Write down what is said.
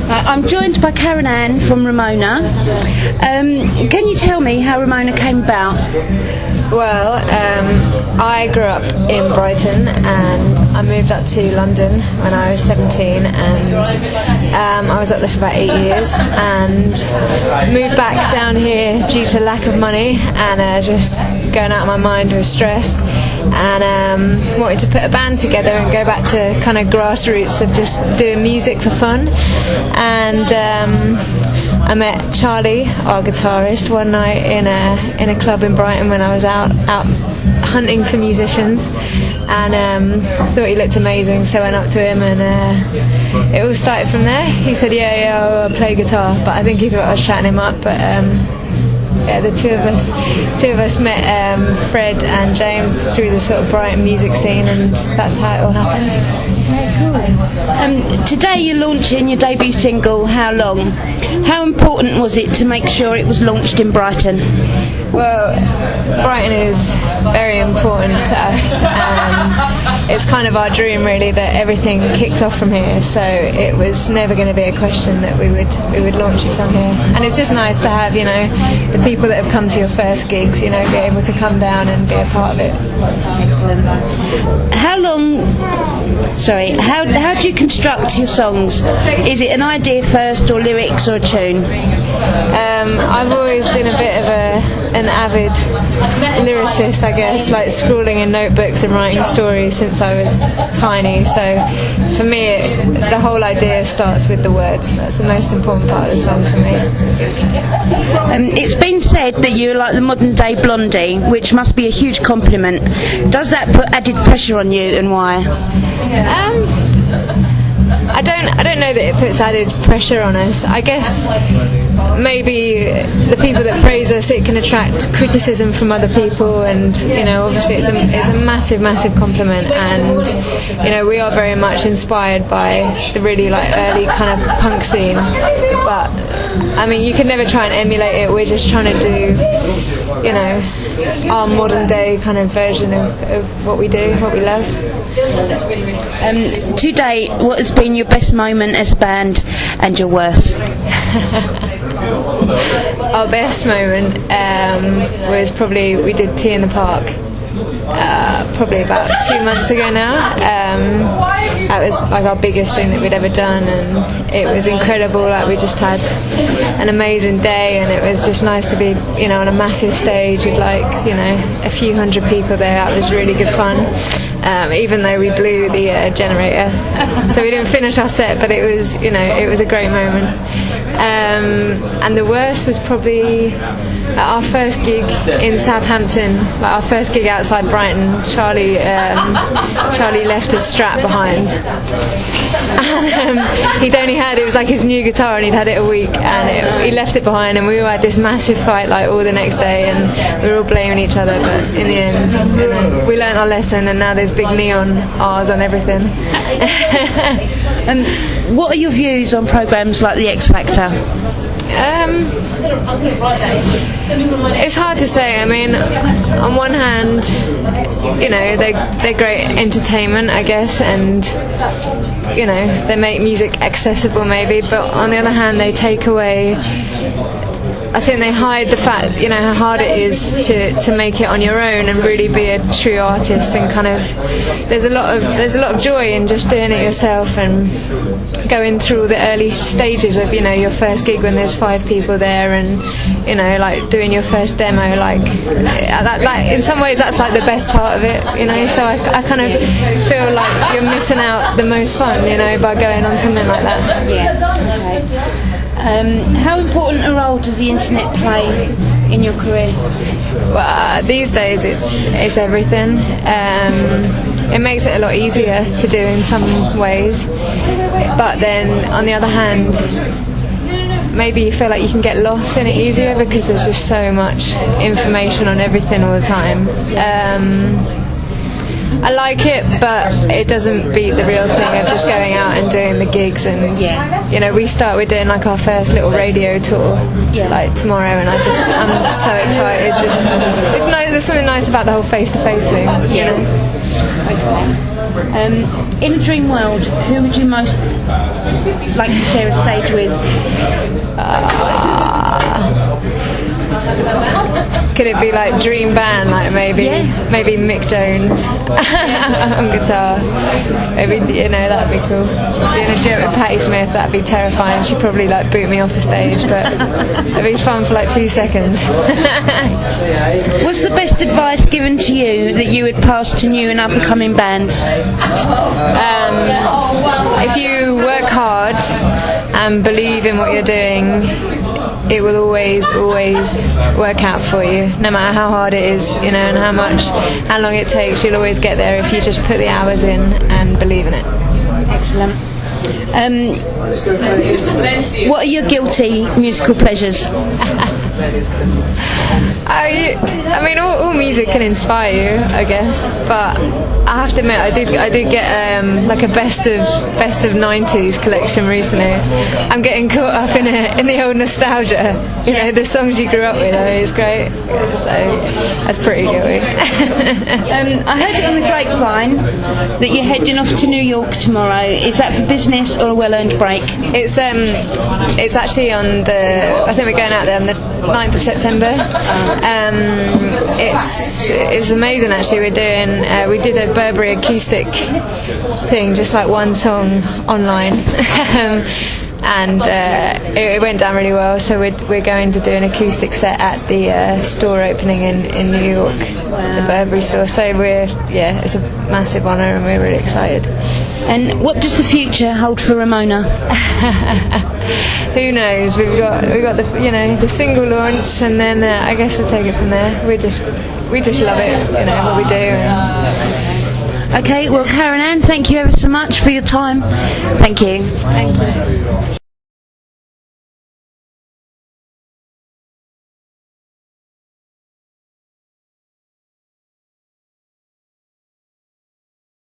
I'm joined by Karen Ann from Ramona. Can you tell me how Ramona came about? Well, I grew up in Brighton and I moved up to London when I was 17, and I was up there for about 8 years and moved back down here due to lack of money and just going out of my mind with stress, and wanted to put a band together and go back to kind of grassroots of just doing music for fun. And I met Charlie, our guitarist, one night in a club in Brighton when I was out hunting for musicians, and thought he looked amazing, so I went up to him, and it all started from there. He said, yeah, I'll play guitar, but I think he thought I was chatting him up. But the two of us met Fred and James through the sort of Brighton music scene, and that's how it all happened. Cool. Today you're launching your debut single, How Long? How important was it to make sure it was launched in Brighton? Well, Brighton is very important to us, and it's kind of our dream really that everything kicks off from here, so it was never going to be a question that we would launch it from here. And it's just nice to have, the people that have come to your first gigs, be able to come down and be a part of it. Excellent. How do you construct your songs? Is it an idea first, or lyrics, or a tune? I've always been a bit of an avid lyricist, I guess, like scrawling in notebooks and writing stories since I was tiny. So for me, the whole idea starts with the words. That's the most important part of the song for me. It's been said that you're like the modern day Blondie, which must be a huge compliment. Does that put added pressure on you, and why? I don't know that it puts added pressure on us. I guess maybe the people that praise us, it can attract criticism from other people, and obviously it's a massive compliment, and we are very much inspired by the really early kind of punk scene, but I mean you can never try and emulate it. We're just trying to do our modern day kind of version of what we do, what we love. To date, what has been your best moment as a band and your worst? Our best moment was probably we did Tea in the Park probably about 2 months ago now. That was like our biggest thing that we'd ever done, and it was incredible. We just had an amazing day, and it was just nice to be on a massive stage with a few hundred people there. That was really good fun. Even though we blew the generator, so we didn't finish our set, but it was a great moment. And the worst was probably our first gig in Southampton, our first gig outside Brighton. Charlie left his strap behind, and he'd only had, it was like his new guitar, and he'd had it a week, and he left it behind, and we all had this massive fight all the next day, and we were all blaming each other, but in the end we learnt our lesson, and now there's big neon R's on everything. And what are your views on programmes like the X Factor? It's hard to say. I mean, on one hand, they're great entertainment, I guess, and they make music accessible maybe, but on the other hand they take away, I think they hide the fact, how hard it is to make it on your own and really be a true artist, and kind of there's a lot of joy in just doing it yourself and going through the early stages of your first gig when there's 5 people there, and doing your first demo, that in some ways that's the best part of it, so I kind of feel like you're missing out the most fun, by going on something like that. Yeah. Okay. How important a role does the internet play in your career? Well, these days it's everything. It makes it a lot easier to do in some ways, but then on the other hand, maybe you feel like you can get lost in it easier because there's just so much information on everything all the time. I like it, but it doesn't beat the real thing of just going out and doing the gigs. And we're doing our first little radio tour tomorrow, and I'm so excited. There's something nice about the whole face-to-face thing. Okay. In a dream world, who would you most like to share a stage with? Could it be like dream band, like maybe Mick Jones on guitar? Maybe, you know, that'd be cool. Being a duet with Patti Smith, that'd be terrifying. She'd probably like boot me off the stage, but it'd be fun for like 2 seconds. What's the best advice given to you that you would pass to new and up-and-coming bands? If you work hard and believe in what you're doing, it will always work out for you, no matter how hard it is, you know, and how long it takes. You'll always get there if you just put the hours in and believe in it. Excellent. What are your guilty musical pleasures? I mean, all music can inspire you, I guess, but I have to admit, I did get like a best of 90s collection recently. I'm getting caught up in the old nostalgia, you know, the songs you grew up with. It's great, so that's pretty guilty. I heard it on the grapevine that you're heading off to New York tomorrow. Is that for business or a well-earned break? It's actually on I think we're going out there on the 9th of September. It's amazing actually. We did a Burberry acoustic thing, just like one song online. And it went down really well, so we're going to do an acoustic set at the store opening in New York, the Burberry store. So it's a massive honour and we're really excited. And what does the future hold for Ramona? Who knows? We've got the single launch, and then I guess we'll take it from there. We just love it, you know, what we do. Okay, well, Karen Ann, thank you ever so much for your time. Thank you. Thank you.